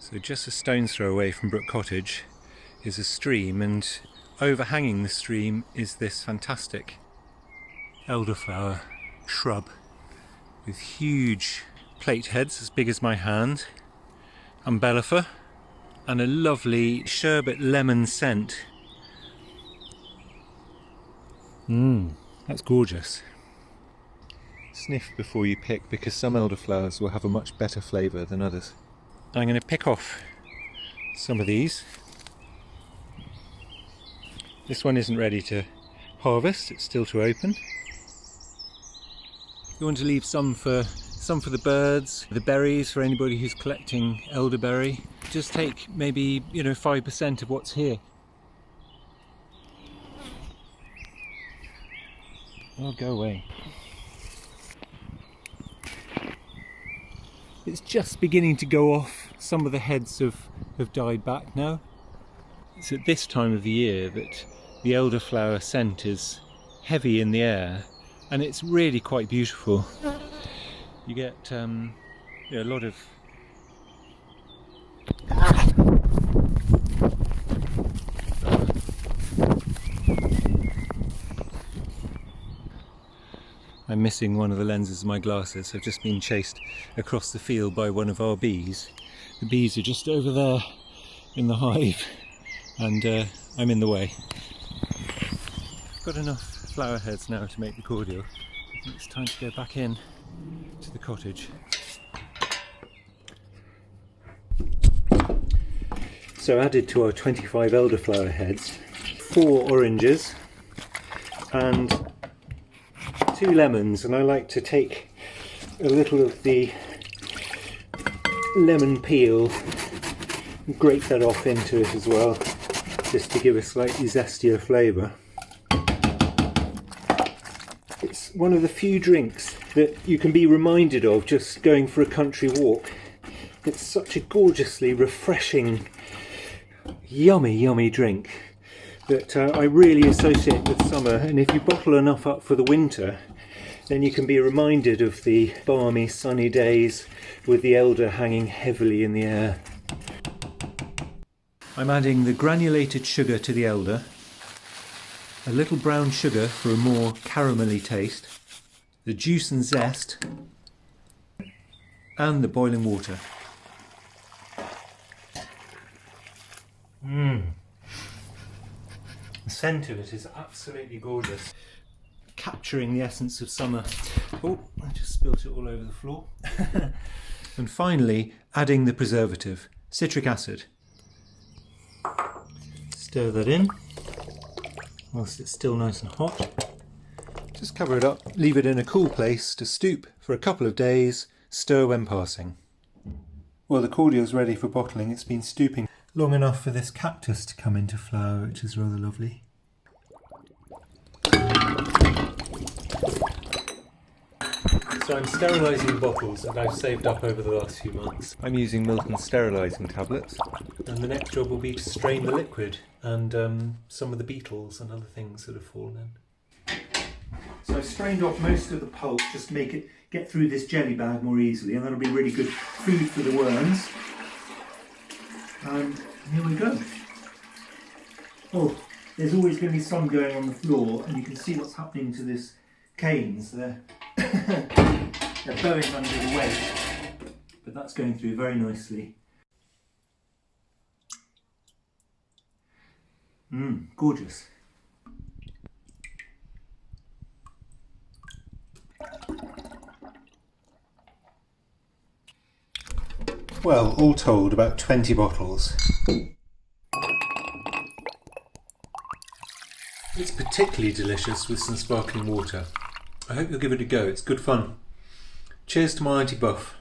So just a stone's throw away from Brook Cottage is a stream, and overhanging the stream is this fantastic elderflower shrub with huge plate heads as big as my hand, umbellifer, and a lovely sherbet lemon scent. That's gorgeous. Sniff before you pick, because some elderflowers will have a much better flavour than others. I'm going to pick off some of these. This one isn't ready to harvest, it's still to open. You want to leave some for the birds, the berries for anybody who's collecting elderberry. Just take maybe 5% of what's here. Oh, go away. It's just beginning to go off. Some of the heads have died back now. It's at this time of the year that the elderflower scent is heavy in the air, and it's really quite beautiful. You get a lot of I'm missing one of the lenses of my glasses. I've just been chased across the field by one of our bees. The bees are just over there in the hive, and I'm in the way. I've got enough flower heads now to make the cordial. I think it's time to go back in to the cottage. So added to our 25 elderflower heads, 4 oranges and 2 lemons, and I like to take a little of the lemon peel and grate that off into it as well, just to give a slightly zestier flavour. It's one of the few drinks that you can be reminded of just going for a country walk. It's such a gorgeously refreshing, yummy drink that I really associate with summer, and if you bottle enough up for the winter, then you can be reminded of the balmy sunny days with the elder hanging heavily in the air. I'm adding the granulated sugar to the elder, a little brown sugar for a more caramelly taste, the juice and zest, and the boiling water. The scent of it is absolutely gorgeous, capturing the essence of summer. Oh, I just spilt it all over the floor. And finally, adding the preservative, citric acid. Stir that in whilst it's still nice and hot. Just cover it up, leave it in a cool place to stoop for a couple of days, stir when passing. Well, the cordial's ready for bottling. It's been stooping long enough for this cactus to come into flower, which is rather lovely. So I'm sterilising bottles that I've saved up over the last few months. I'm using Milton sterilising tablets, and the next job will be to strain the liquid and some of the beetles and other things that have fallen in. So I've strained off most of the pulp just to make it get through this jelly bag more easily, and that'll be really good food for the worms. And here we go. Oh, there's always going to be some going on the floor, and you can see what's happening to this canes there. They're bowing under the weight, but that's going through very nicely. Gorgeous. Well, all told, about 20 bottles. It's particularly delicious with some sparkling water. I hope you'll give it a go, it's good fun. Cheers to my Aunty Buff.